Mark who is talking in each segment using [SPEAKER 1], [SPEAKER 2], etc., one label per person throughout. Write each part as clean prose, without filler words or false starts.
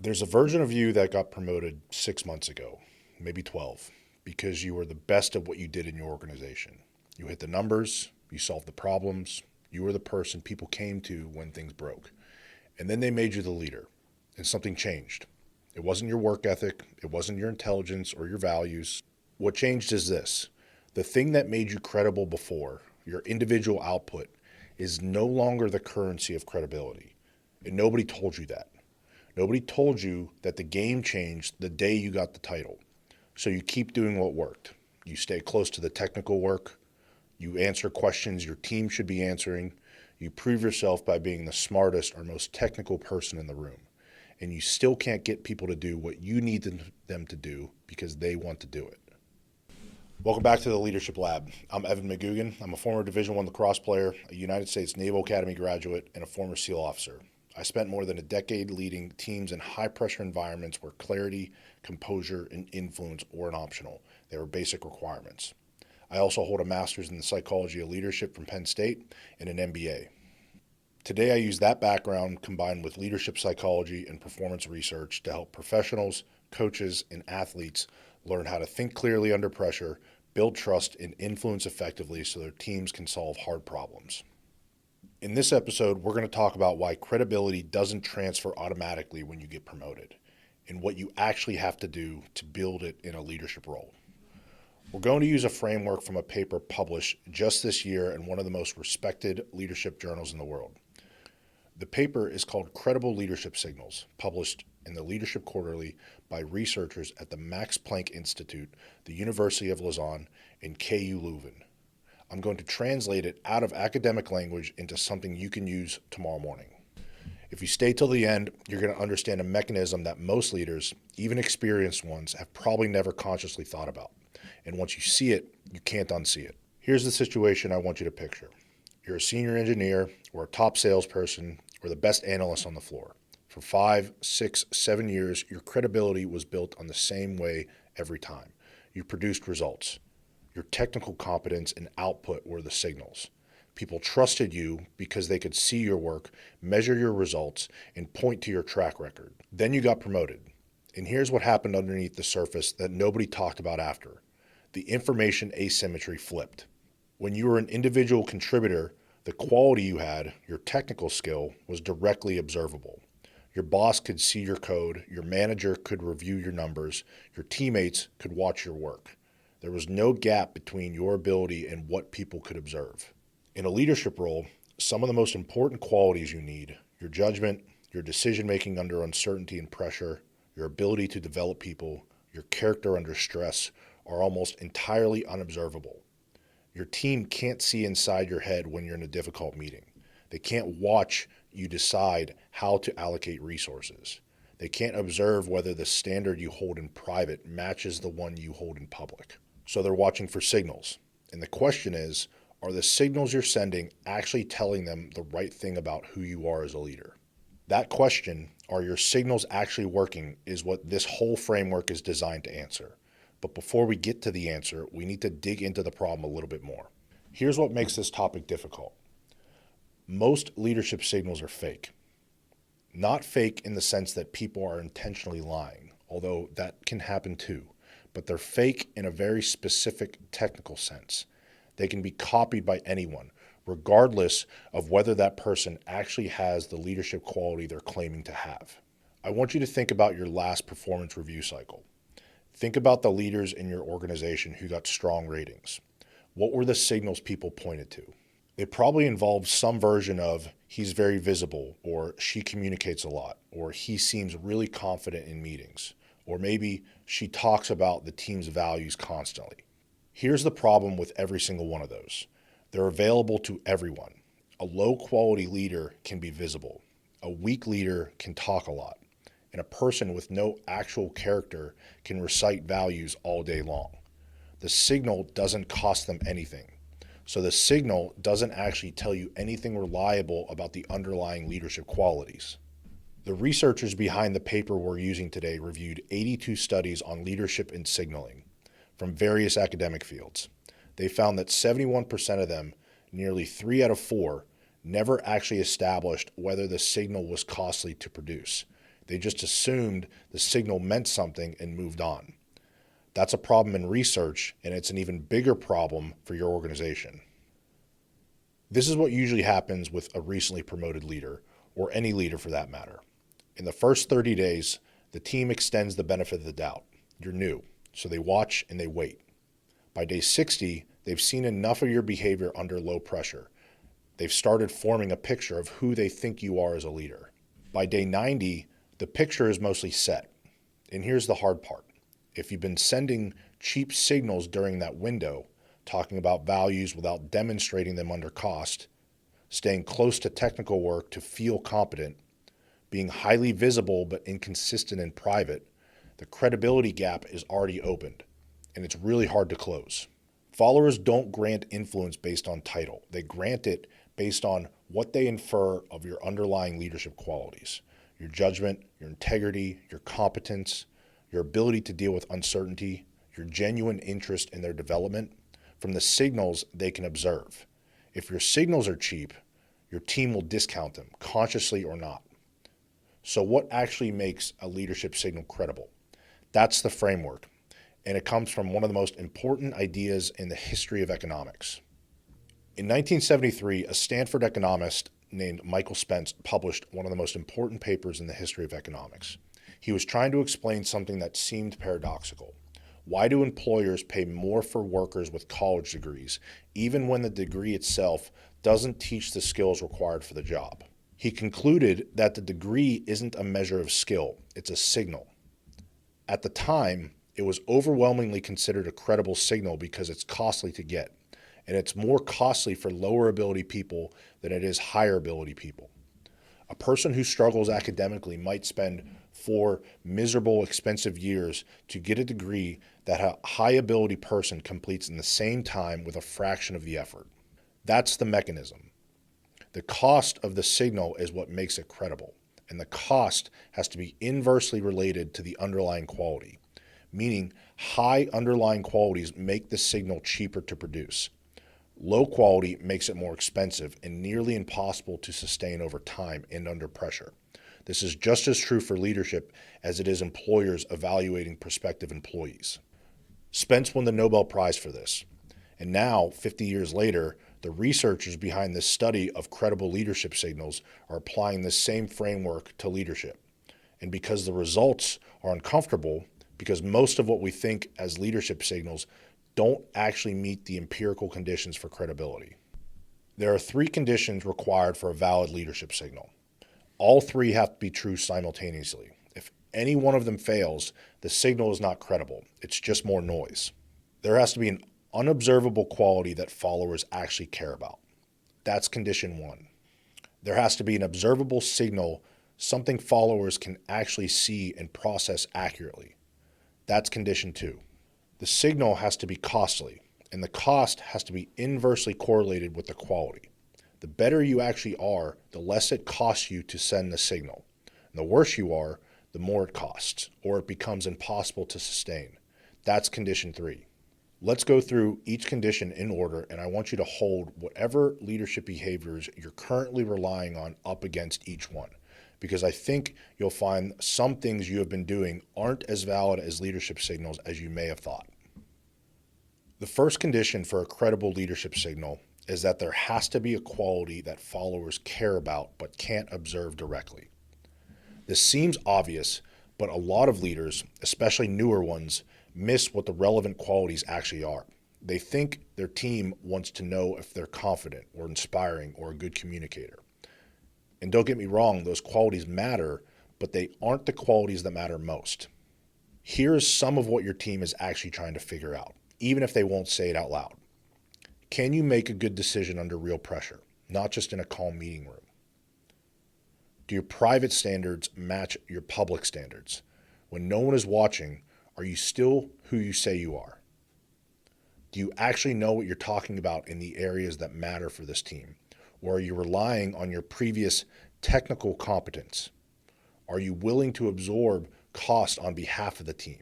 [SPEAKER 1] There's a version of you that got promoted 6 months ago, maybe 12, because you were the best at what you did in your organization. You hit the numbers, you solved the problems, you were the person people came to when things broke. And then they made you the leader, and something changed. It wasn't your work ethic, it wasn't your intelligence or your values. What changed is this: the thing that made you credible before, your individual output, is no longer the currency of credibility. And nobody told you that. Nobody told you that the game changed the day you got the title. So you keep doing what worked. You stay close to the technical work. You answer questions your team should be answering. You prove yourself by being the smartest or most technical person in the room. And you still can't get people to do what you need them to do because they want to do it. Welcome back to the Leadership Lab. I'm Evan McGugan. I'm a former Division I lacrosse player, a United States Naval Academy graduate, and a former SEAL officer. I spent more than a decade leading teams in high-pressure environments where clarity, composure, and influence weren't optional. They were basic requirements. I also hold a master's in the psychology of leadership from Penn State and an MBA. Today, I use that background combined with leadership psychology and performance research to help professionals, coaches, and athletes learn how to think clearly under pressure, build trust, and influence effectively so their teams can solve hard problems. In this episode, we're going to talk about why credibility doesn't transfer automatically when you get promoted and what you actually have to do to build it in a leadership role. We're going to use a framework from a paper published just this year in one of the most respected leadership journals in the world. The paper is called Credible Leadership Signals, published in the Leadership Quarterly by researchers at the Max Planck Institute, the University of Lausanne, and KU Leuven. I'm going to translate it out of academic language into something you can use tomorrow morning. If you stay till the end, you're going to understand a mechanism that most leaders, even experienced ones, have probably never consciously thought about. And once you see it, you can't unsee it. Here's the situation I want you to picture. You're a senior engineer or a top salesperson or the best analyst on the floor. For 5, 6, 7 years, your credibility was built on the same way every time. You produced results. Your technical competence and output were the signals. People trusted you because they could see your work, measure your results, and point to your track record. Then you got promoted. And here's what happened underneath the surface that nobody talked about after. The information asymmetry flipped. When you were an individual contributor, the quality you had, your technical skill, was directly observable. Your boss could see your code, your manager could review your numbers, your teammates could watch your work. There was no gap between your ability and what people could observe. In a leadership role, some of the most important qualities you need, your judgment, your decision-making under uncertainty and pressure, your ability to develop people, your character under stress, are almost entirely unobservable. Your team can't see inside your head when you're in a difficult meeting. They can't watch you decide how to allocate resources. They can't observe whether the standard you hold in private matches the one you hold in public. So they're watching for signals. And the question is, are the signals you're sending actually telling them the right thing about who you are as a leader? That question, are your signals actually working, is what this whole framework is designed to answer. But before we get to the answer, we need to dig into the problem a little bit more. Here's what makes this topic difficult. Most leadership signals are fake. Not fake in the sense that people are intentionally lying, although that can happen too. But they're fake in a very specific technical sense. They can be copied by anyone, regardless of whether that person actually has the leadership quality they're claiming to have. I want you to think about your last performance review cycle. Think about the leaders in your organization who got strong ratings. What were the signals people pointed to? They probably involved some version of, he's very visible, or she communicates a lot, or he seems really confident in meetings, or maybe she talks about the team's values constantly. Here's the problem with every single one of those. They're available to everyone. A low-quality leader can be visible. A weak leader can talk a lot. And a person with no actual character can recite values all day long. The signal doesn't cost them anything. So the signal doesn't actually tell you anything reliable about the underlying leadership qualities. The researchers behind the paper we're using today reviewed 82 studies on leadership and signaling from various academic fields. They found that 71% of them, nearly 3 out of 4, never actually established whether the signal was costly to produce. They just assumed the signal meant something and moved on. That's a problem in research, and it's an even bigger problem for your organization. This is what usually happens with a recently promoted leader, or any leader for that matter. In the first 30 days, the team extends the benefit of the doubt. You're new, so they watch and they wait. By day 60, they've seen enough of your behavior under low pressure. They've started forming a picture of who they think you are as a leader. By day 90, the picture is mostly set. And here's the hard part. If you've been sending cheap signals during that window, talking about values without demonstrating them under cost, staying close to technical work to feel competent, being highly visible but inconsistent in private, the credibility gap is already opened, and it's really hard to close. Followers don't grant influence based on title. They grant it based on what they infer of your underlying leadership qualities, your judgment, your integrity, your competence, your ability to deal with uncertainty, your genuine interest in their development, from the signals they can observe. If your signals are cheap, your team will discount them, consciously or not. So what actually makes a leadership signal credible? That's the framework, and it comes from one of the most important ideas in the history of economics. In 1973, a Stanford economist named Michael Spence published one of the most important papers in the history of economics. He was trying to explain something that seemed paradoxical. Why do employers pay more for workers with college degrees, even when the degree itself doesn't teach the skills required for the job? He concluded that the degree isn't a measure of skill, it's a signal. At the time, it was overwhelmingly considered a credible signal because it's costly to get, and it's more costly for lower ability people than it is higher ability people. A person who struggles academically might spend 4 miserable, expensive years to get a degree that a high ability person completes in the same time with a fraction of the effort. That's the mechanism. The cost of the signal is what makes it credible, and the cost has to be inversely related to the underlying quality, meaning high underlying qualities make the signal cheaper to produce. Low quality makes it more expensive and nearly impossible to sustain over time and under pressure. This is just as true for leadership as it is employers evaluating prospective employees. Spence won the Nobel Prize for this. And now, 50 years later, the researchers behind this study of credible leadership signals are applying this same framework to leadership. And because the results are uncomfortable, because most of what we think as leadership signals don't actually meet the empirical conditions for credibility. There are 3 conditions required for a valid leadership signal. All 3 have to be true simultaneously. If any one of them fails, the signal is not credible. It's just more noise. There has to be an unobservable quality that followers actually care about. That's condition 1. There has to be an observable signal, something followers can actually see and process accurately. That's condition 2. The signal has to be costly, and the cost has to be inversely correlated with the quality. The better you actually are, the less it costs you to send the signal. And the worse you are, the more it costs, or it becomes impossible to sustain. That's condition 3. Let's go through each condition in order, and I want you to hold whatever leadership behaviors you're currently relying on up against each one, because I think you'll find some things you have been doing aren't as valid as leadership signals as you may have thought. The first condition for a credible leadership signal is that there has to be a quality that followers care about but can't observe directly. This seems obvious, but a lot of leaders, especially newer ones, miss what the relevant qualities actually are. They think their team wants to know if they're confident or inspiring or a good communicator. And don't get me wrong, those qualities matter, but they aren't the qualities that matter most. Here is some of what your team is actually trying to figure out, even if they won't say it out loud. Can you make a good decision under real pressure, not just in a calm meeting room? Do your private standards match your public standards? When no one is watching, are you still who you say you are? Do you actually know what you're talking about in the areas that matter for this team? Or are you relying on your previous technical competence? Are you willing to absorb cost on behalf of the team?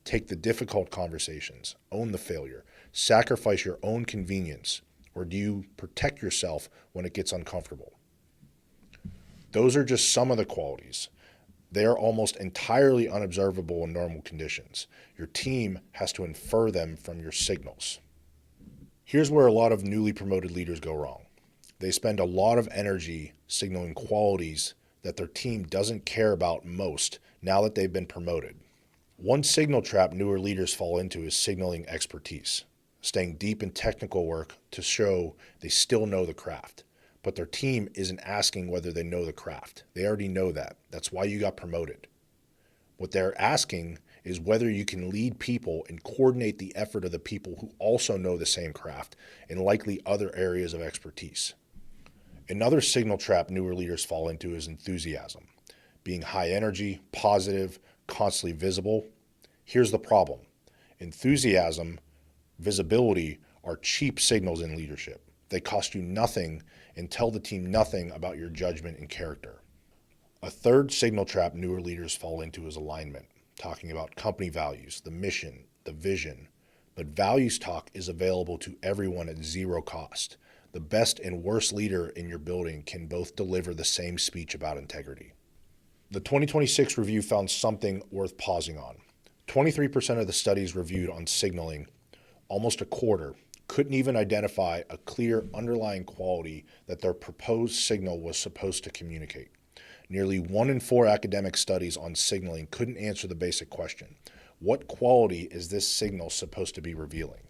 [SPEAKER 1] Take the difficult conversations, own the failure, sacrifice your own convenience, or do you protect yourself when it gets uncomfortable? Those are just some of the qualities. They are almost entirely unobservable in normal conditions. Your team has to infer them from your signals. Here's where a lot of newly promoted leaders go wrong. They spend a lot of energy signaling qualities that their team doesn't care about most now that they've been promoted. One signal trap newer leaders fall into is signaling expertise, staying deep in technical work to show they still know the craft. But their team isn't asking whether they know the craft. They already know that. That's why you got promoted. What they're asking is whether you can lead people and coordinate the effort of the people who also know the same craft and likely other areas of expertise. Another signal trap newer leaders fall into is enthusiasm, being high energy, positive, constantly visible. Here's the problem. Enthusiasm, visibility are cheap signals in leadership. They cost you nothing and tell the team nothing about your judgment and character. A third signal trap newer leaders fall into is alignment, talking about company values, the mission, the vision. But values talk is available to everyone at zero cost. The best and worst leader in your building can both deliver the same speech about integrity. The 2026 review found something worth pausing on. 23% of the studies reviewed on signaling, almost a quarter, couldn't even identify a clear underlying quality that their proposed signal was supposed to communicate. Nearly 1 in 4 academic studies on signaling couldn't answer the basic question: what quality is this signal supposed to be revealing?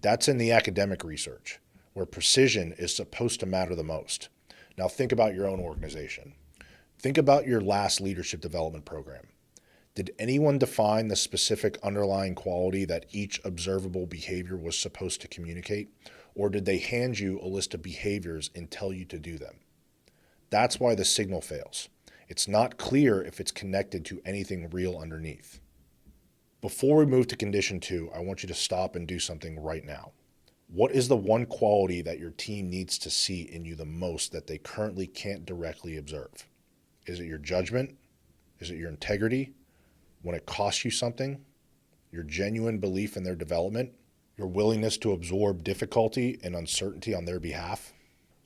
[SPEAKER 1] That's in the academic research, where precision is supposed to matter the most. Now think about your own organization. Think about your last leadership development program. Did anyone define the specific underlying quality that each observable behavior was supposed to communicate? Or did they hand you a list of behaviors and tell you to do them? That's why the signal fails. It's not clear if it's connected to anything real underneath. Before we move to condition 2, I want you to stop and do something right now. What is the one quality that your team needs to see in you the most that they currently can't directly observe? Is it your judgment? Is it your integrity? When it costs you something? Your genuine belief in their development? Your willingness to absorb difficulty and uncertainty on their behalf?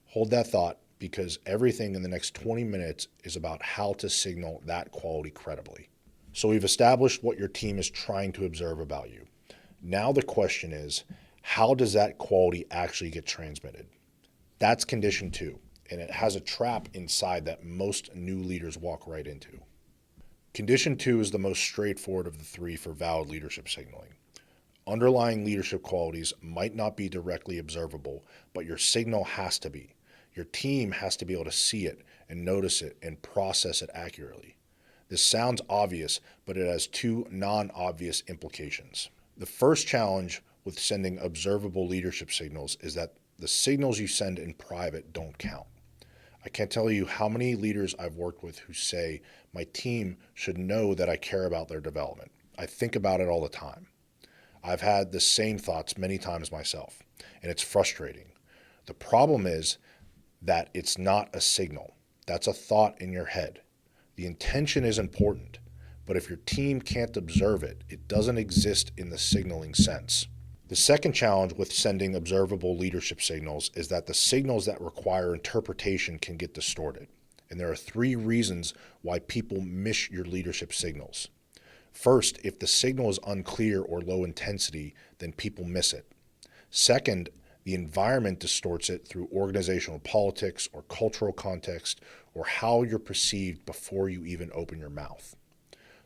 [SPEAKER 1] Hold that thought, because everything in the next 20 minutes is about how to signal that quality credibly. So we've established what your team is trying to observe about you. Now the question is, how does that quality actually get transmitted? That's condition 2, and it has a trap inside that most new leaders walk right into. Condition 2 is the most straightforward of the 3 for valid leadership signaling. Underlying leadership qualities might not be directly observable, but your signal has to be. Your team has to be able to see it and notice it and process it accurately. This sounds obvious, but it has 2 non-obvious implications. The first challenge with sending observable leadership signals is that the signals you send in private don't count. I can't tell you how many leaders I've worked with who say, my team should know that I care about their development. I think about it all the time. I've had the same thoughts many times myself, and it's frustrating. The problem is that it's not a signal. That's a thought in your head. The intention is important, but if your team can't observe it, it doesn't exist in the signaling sense. The second challenge with sending observable leadership signals is that the signals that require interpretation can get distorted. And there are 3 reasons why people miss your leadership signals. First, if the signal is unclear or low intensity, then people miss it. Second, the environment distorts it through organizational politics or cultural context or how you're perceived before you even open your mouth.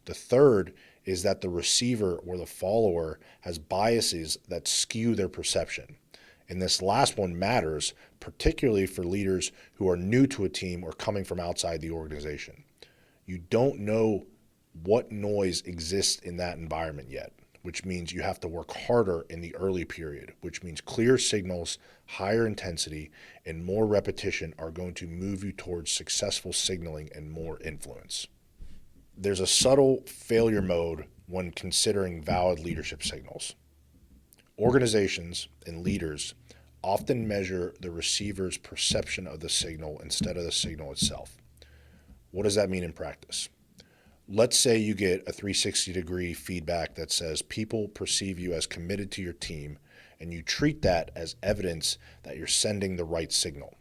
[SPEAKER 1] The third is that the receiver or the follower has biases that skew their perception. And this last one matters, particularly for leaders who are new to a team or coming from outside the organization. You don't know what noise exists in that environment yet, which means you have to work harder in the early period, which means clear signals, higher intensity, and more repetition are going to move you towards successful signaling and more influence. There's a subtle failure mode when considering valid leadership signals. Organizations and leaders often measure the receiver's perception of the signal instead of the signal itself. What does that mean in practice? Let's say you get a 360-degree feedback that says people perceive you as committed to your team, and you treat that as evidence that you're sending the right signal.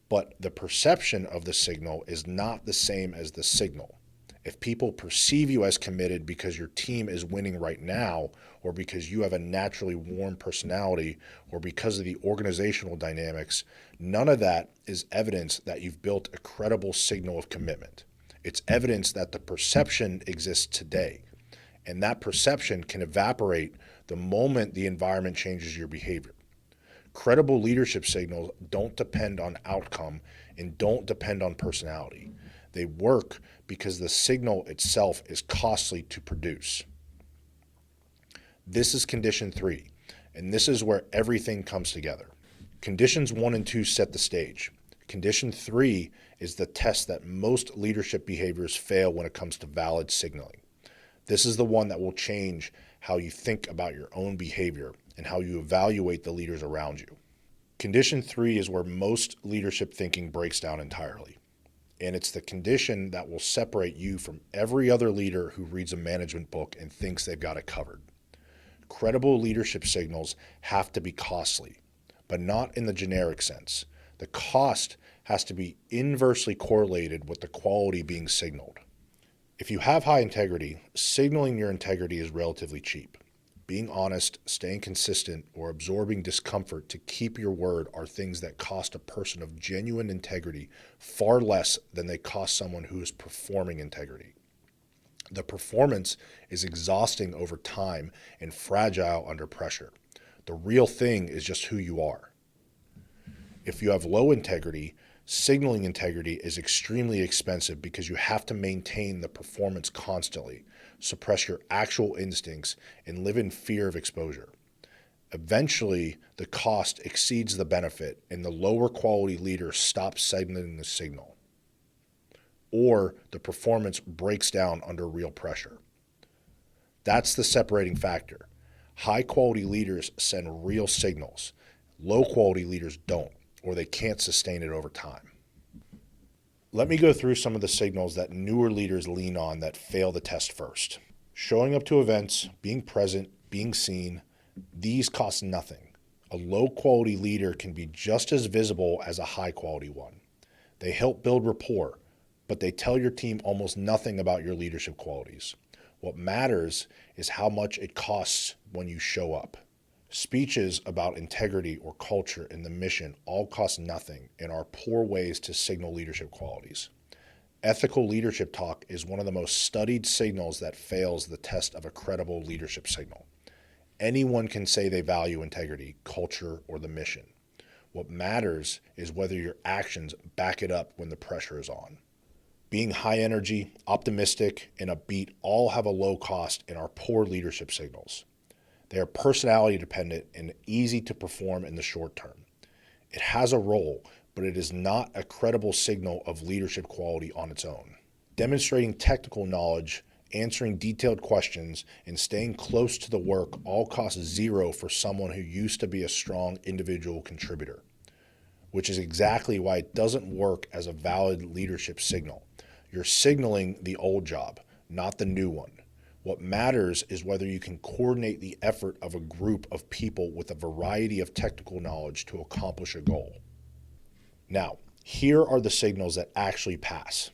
[SPEAKER 1] But the perception of the signal is not the same as the signal. If people perceive you as committed because your team is winning right now, or because you have a naturally warm personality, or because of the organizational dynamics, none of that is evidence that you've built a credible signal of commitment. It's evidence that the perception exists today, and that perception can evaporate the moment the environment changes your behavior. Credible leadership signals don't depend on outcome and don't depend on personality. They work because the signal itself is costly to produce. This is condition 3, and this is where everything comes together. Conditions 1 and 2 set the stage. Condition 3 is the test that most leadership behaviors fail when it comes to valid signaling. This is the one that will change how you think about your own behavior and how you evaluate the leaders around you. Condition 3 is where most leadership thinking breaks down entirely. And it's the condition that will separate you from every other leader who reads a management book and thinks they've got it covered. Credible leadership signals have to be costly, but not in the generic sense. The cost has to be inversely correlated with the quality being signaled. If you have high integrity, signaling your integrity is relatively cheap. Being honest, staying consistent, or absorbing discomfort to keep your word are things that cost a person of genuine integrity far less than they cost someone who is performing integrity. The performance is exhausting over time and fragile under pressure. The real thing is just who you are. If you have low integrity, signaling integrity is extremely expensive because you have to maintain the performance constantly, suppress your actual instincts, and live in fear of exposure. Eventually, the cost exceeds the benefit, and the lower quality leader stops signaling the signal, or the performance breaks down under real pressure. That's the separating factor. High quality leaders send real signals. Low quality leaders don't, or they can't sustain it over time. Let me go through some of the signals that newer leaders lean on that fail the test first. Showing up to events, being present, being seen, these cost nothing. A low quality leader can be just as visible as a high quality one. They help build rapport, but they tell your team almost nothing about your leadership qualities. What matters is how much it costs when you show up. Speeches about integrity or culture and the mission all cost nothing and are poor ways to signal leadership qualities. Ethical leadership talk is one of the most studied signals that fails the test of a credible leadership signal. Anyone can say they value integrity, culture, or the mission. What matters is whether your actions back it up when the pressure is on. Being high energy, optimistic, and upbeat all have a low cost and are poor leadership signals. They are personality dependent and easy to perform in the short term. It has a role, but it is not a credible signal of leadership quality on its own. Demonstrating technical knowledge, answering detailed questions, and staying close to the work all cost zero for someone who used to be a strong individual contributor, which is exactly why it doesn't work as a valid leadership signal. You're signaling the old job, not the new one. What matters is whether you can coordinate the effort of a group of people with a variety of technical knowledge to accomplish a goal. Now, here are the signals that actually pass.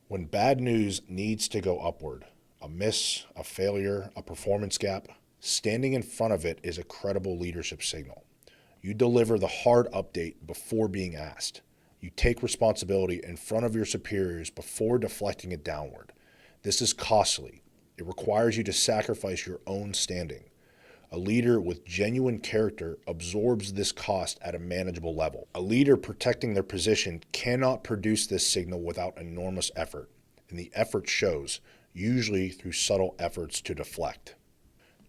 [SPEAKER 1] When bad news needs to go upward, a miss, a failure, a performance gap, standing in front of it is a credible leadership signal. You deliver the hard update before being asked. You take responsibility in front of your superiors before deflecting it downward. This is costly. It requires you to sacrifice your own standing. A leader with genuine character absorbs this cost at a manageable level. A leader protecting their position cannot produce this signal without enormous effort, and the effort shows, usually through subtle efforts to deflect.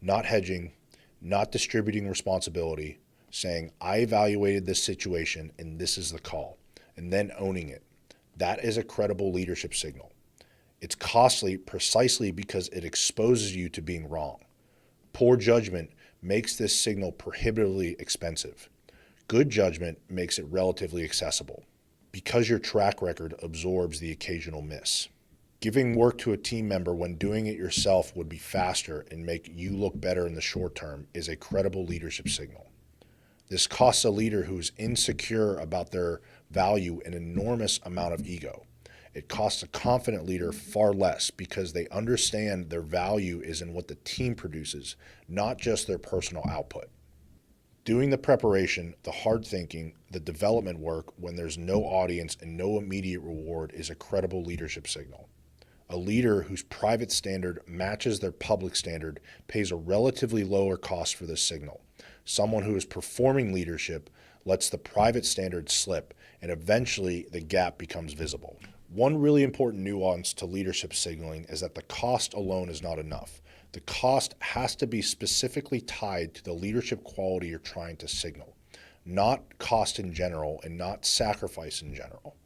[SPEAKER 1] Not hedging, not distributing responsibility, saying, I evaluated this situation and this is the call, and then owning it. That is a credible leadership signal. It's costly precisely because it exposes you to being wrong. Poor judgment makes this signal prohibitively expensive. Good judgment makes it relatively accessible because your track record absorbs the occasional miss. Giving work to a team member when doing it yourself would be faster and make you look better in the short term is a credible leadership signal. This costs a leader who is insecure about their value an enormous amount of ego. It costs a confident leader far less because they understand their value is in what the team produces, not just their personal output. Doing the preparation, the hard thinking, the development work when there's no audience and no immediate reward is a credible leadership signal. A leader whose private standard matches their public standard pays a relatively lower cost for this signal. Someone who is performing leadership lets the private standard slip, and eventually the gap becomes visible. One really important nuance to leadership signaling is that the cost alone is not enough. The cost has to be specifically tied to the leadership quality you're trying to signal, not cost in general and not sacrifice in general.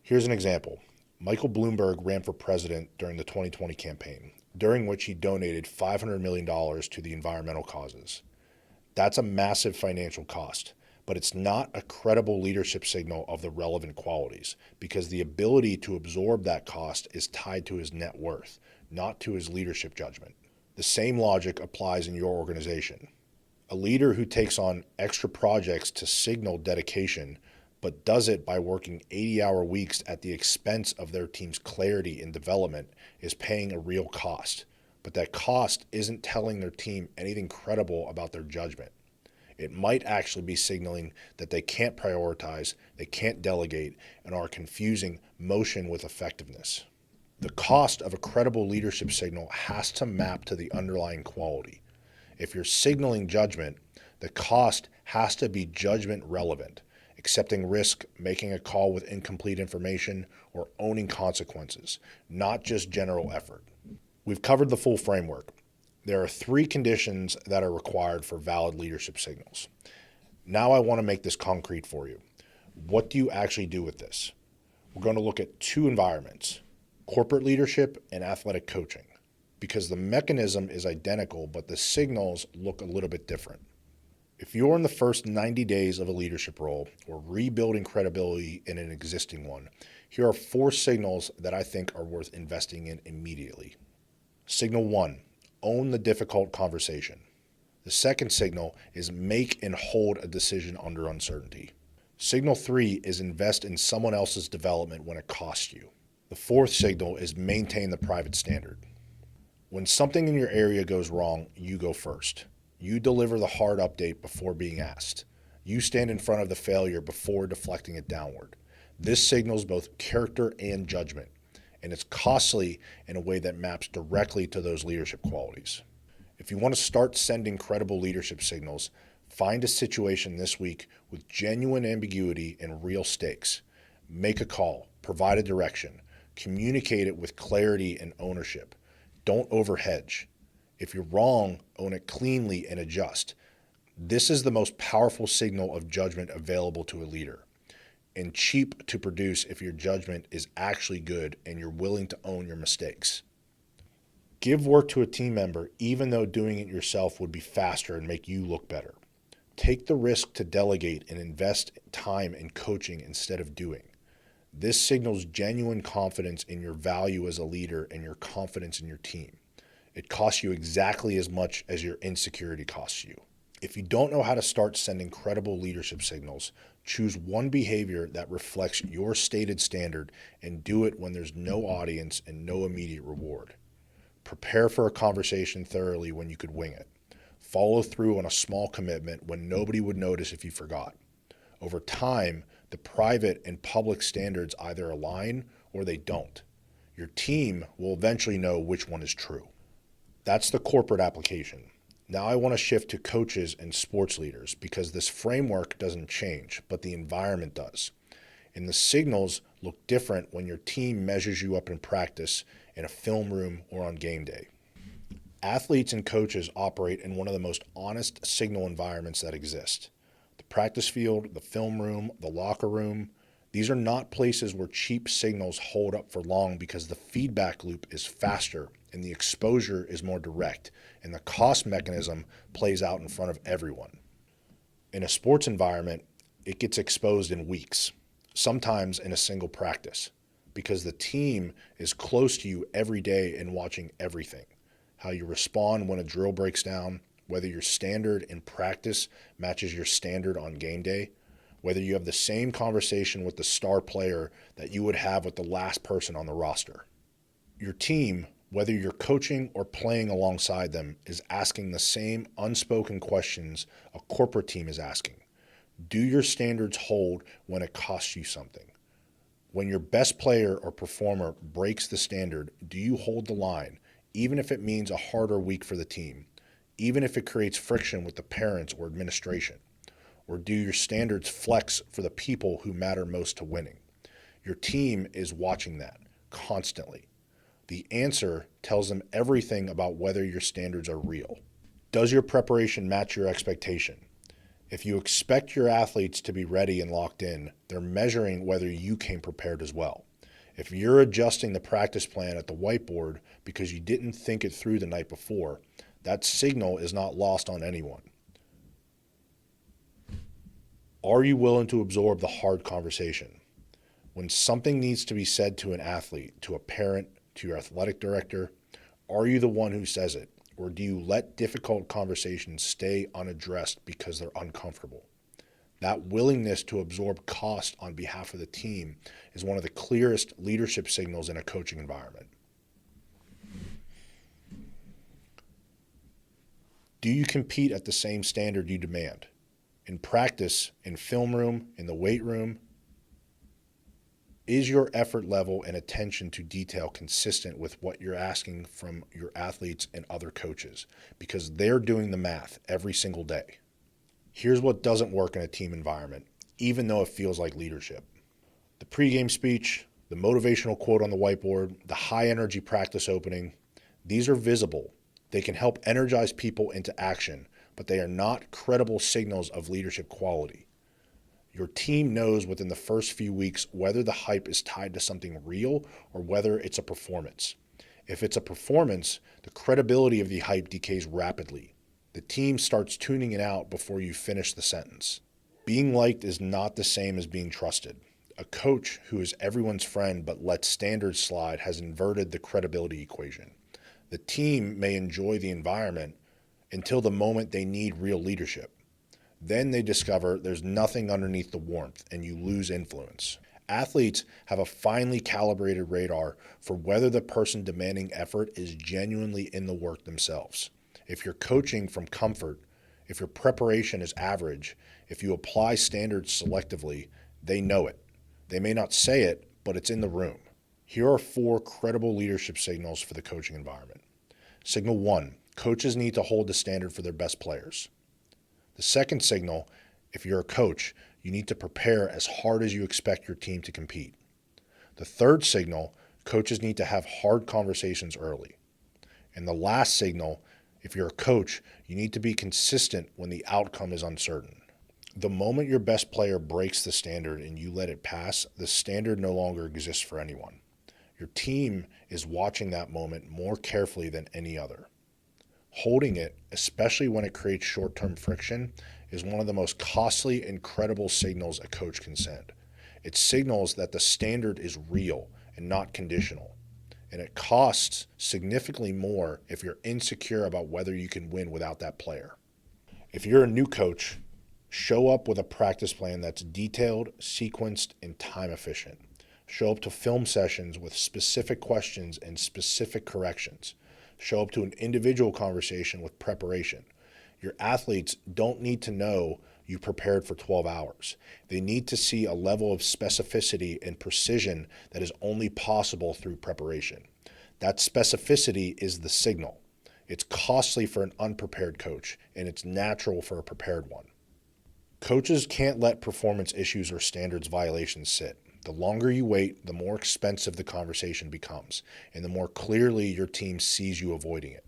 [SPEAKER 1] Here's an example. Michael Bloomberg ran for president during the 2020 campaign, during which he donated $500 million to the environmental causes. That's a massive financial cost, but it's not a credible leadership signal of the relevant qualities because the ability to absorb that cost is tied to his net worth, not to his leadership judgment. The same logic applies in your organization. A leader who takes on extra projects to signal dedication but does it by working 80-hour weeks at the expense of their team's clarity and development is paying a real cost. But that cost isn't telling their team anything credible about their judgment. It might actually be signaling that they can't prioritize, they can't delegate, and are confusing motion with effectiveness. The cost of a credible leadership signal has to map to the underlying quality. If you're signaling judgment, the cost has to be judgment relevant. Accepting risk, making a call with incomplete information, or owning consequences, not just general effort. We've covered the full framework. There are 3 conditions that are required for valid leadership signals. Now I want to make this concrete for you. What do you actually do with this? We're going to look at 2 environments, corporate leadership and athletic coaching, because the mechanism is identical, but the signals look a little bit different. If you're in the first 90 days of a leadership role or rebuilding credibility in an existing one, here are 4 signals that I think are worth investing in immediately. Signal 1, own the difficult conversation. The second signal is make and hold a decision under uncertainty. Signal 3 is invest in someone else's development when it costs you. The 4th signal is maintain the private standard. When something in your area goes wrong, you go first. You deliver the hard update before being asked. You stand in front of the failure before deflecting it downward. This signals both character and judgment, and it's costly in a way that maps directly to those leadership qualities. If you want to start sending credible leadership signals, find a situation this week with genuine ambiguity and real stakes. Make a call, provide a direction, communicate it with clarity and ownership. Don't overhedge. If you're wrong, own it cleanly and adjust. This is the most powerful signal of judgment available to a leader, and cheap to produce if your judgment is actually good and you're willing to own your mistakes. Give work to a team member even though doing it yourself would be faster and make you look better. Take the risk to delegate and invest time in coaching instead of doing. This signals genuine confidence in your value as a leader and your confidence in your team. It costs you exactly as much as your insecurity costs you. If you don't know how to start sending credible leadership signals, choose one behavior that reflects your stated standard and do it when there's no audience and no immediate reward. Prepare for a conversation thoroughly when you could wing it. Follow through on a small commitment when nobody would notice if you forgot. Over time, the private and public standards either align or they don't. Your team will eventually know which one is true. That's the corporate application. Now I want to shift to coaches and sports leaders because this framework doesn't change, but the environment does. And the signals look different when your team measures you up in practice, in a film room, or on game day. Athletes and coaches operate in one of the most honest signal environments that exist. The practice field, the film room, the locker room. These are not places where cheap signals hold up for long because the feedback loop is faster and the exposure is more direct and the cost mechanism plays out in front of everyone. In a sports environment, it gets exposed in weeks, sometimes in a single practice, because the team is close to you every day and watching everything. How you respond when a drill breaks down, whether your standard in practice matches your standard on game day, whether you have the same conversation with the star player that you would have with the last person on the roster. Your team, whether you're coaching or playing alongside them, is asking the same unspoken questions a corporate team is asking. Do your standards hold when it costs you something? When your best player or performer breaks the standard, do you hold the line, even if it means a harder week for the team, even if it creates friction with the parents or administration? Or do your standards flex for the people who matter most to winning? Your team is watching that constantly. The answer tells them everything about whether your standards are real. Does your preparation match your expectation? If you expect your athletes to be ready and locked in, they're measuring whether you came prepared as well. If you're adjusting the practice plan at the whiteboard because you didn't think it through the night before, that signal is not lost on anyone. Are you willing to absorb the hard conversation? When something needs to be said to an athlete, to a parent, to your athletic director, are you the one who says it? Or do you let difficult conversations stay unaddressed because they're uncomfortable? That willingness to absorb cost on behalf of the team is one of the clearest leadership signals in a coaching environment. Do you compete at the same standard you demand? In practice, in film room, in the weight room, is your effort level and attention to detail consistent with what you're asking from your athletes and other coaches? Because they're doing the math every single day. Here's what doesn't work in a team environment, even though it feels like leadership. The pregame speech, the motivational quote on the whiteboard, the high-energy practice opening, these are visible. They can help energize people into action, but they are not credible signals of leadership quality. Your team knows within the first few weeks whether the hype is tied to something real or whether it's a performance. If it's a performance, the credibility of the hype decays rapidly. The team starts tuning it out before you finish the sentence. Being liked is not the same as being trusted. A coach who is everyone's friend but lets standards slide has inverted the credibility equation. The team may enjoy the environment until the moment they need real leadership. Then they discover there's nothing underneath the warmth and you lose influence. Athletes have a finely calibrated radar for whether the person demanding effort is genuinely in the work themselves. If you're coaching from comfort, if your preparation is average, if you apply standards selectively, they know it. They may not say it, but it's in the room. Here are 4 credible leadership signals for the coaching environment. Signal 1, coaches need to hold the standard for their best players. The second signal, if you're a coach, you need to prepare as hard as you expect your team to compete. The third signal, coaches need to have hard conversations early. And the last signal, if you're a coach, you need to be consistent when the outcome is uncertain. The moment your best player breaks the standard and you let it pass, the standard no longer exists for anyone. Your team is watching that moment more carefully than any other. Holding it, especially when it creates short-term friction, is one of the most costly and credible signals a coach can send. It signals that the standard is real and not conditional. And it costs significantly more if you're insecure about whether you can win without that player. If you're a new coach, show up with a practice plan that's detailed, sequenced, and time efficient. Show up to film sessions with specific questions and specific corrections. Show up to an individual conversation with preparation. Your athletes don't need to know you prepared for 12 hours. They need to see a level of specificity and precision that is only possible through preparation. That specificity is the signal. It's costly for an unprepared coach, and it's natural for a prepared one. Coaches can't let performance issues or standards violations sit. The longer you wait, the more expensive the conversation becomes, and the more clearly your team sees you avoiding it.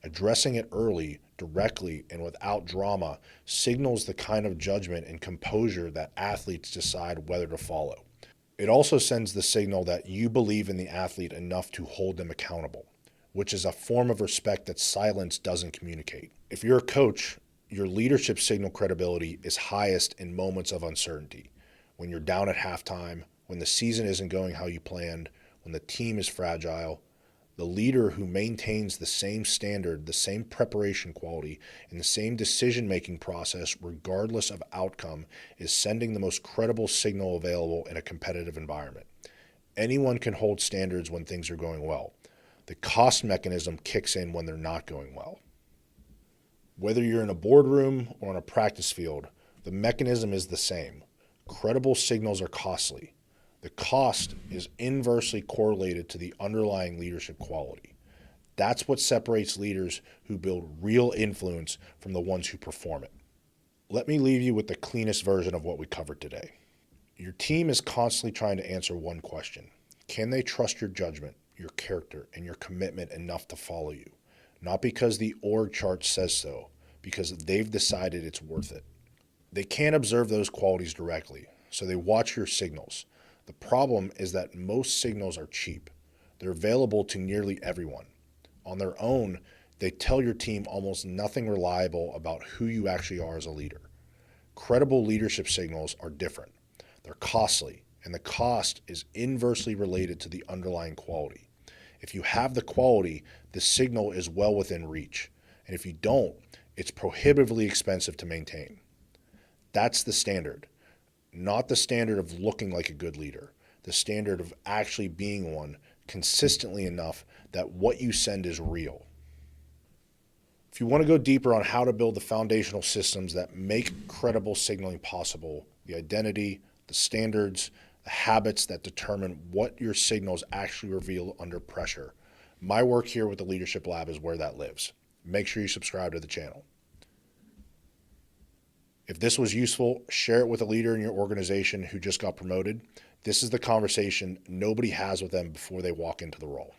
[SPEAKER 1] Addressing it early, directly, and without drama signals the kind of judgment and composure that athletes decide whether to follow. It also sends the signal that you believe in the athlete enough to hold them accountable, which is a form of respect that silence doesn't communicate. If you're a coach, your leadership signal credibility is highest in moments of uncertainty. When you're down at halftime, when the season isn't going how you planned, when the team is fragile, The leader who maintains the same standard, the same preparation quality, and the same decision-making process regardless of outcome is sending the most credible signal available in a competitive environment. Anyone can hold standards when things are going well. The cost mechanism kicks in when they're not going well. Whether you're in a boardroom or on a practice field, the mechanism is the same. Credible signals are costly. The cost is inversely correlated to the underlying leadership quality. That's what separates leaders who build real influence from the ones who perform it. Let me leave you with the cleanest version of what we covered today. Your team is constantly trying to answer one question. Can they trust your judgment, your character, and your commitment enough to follow you? Not because the org chart says so, because they've decided it's worth it. They can't observe those qualities directly, so they watch your signals. The problem is that most signals are cheap. They're available to nearly everyone. On their own, they tell your team almost nothing reliable about who you actually are as a leader. Credible leadership signals are different. They're costly, and the cost is inversely related to the underlying quality. If you have the quality, the signal is well within reach. And if you don't, it's prohibitively expensive to maintain. That's the standard. Not the standard of looking like a good leader. The standard of actually being one consistently enough that what you send is real. If you want to go deeper on how to build the foundational systems that make credible signaling possible, the identity, the standards, the habits that determine what your signals actually reveal under pressure, my work here with the Leadership Lab is where that lives. Make sure you subscribe to the channel. If this was useful, share it with a leader in your organization who just got promoted. This is the conversation nobody has with them before they walk into the role.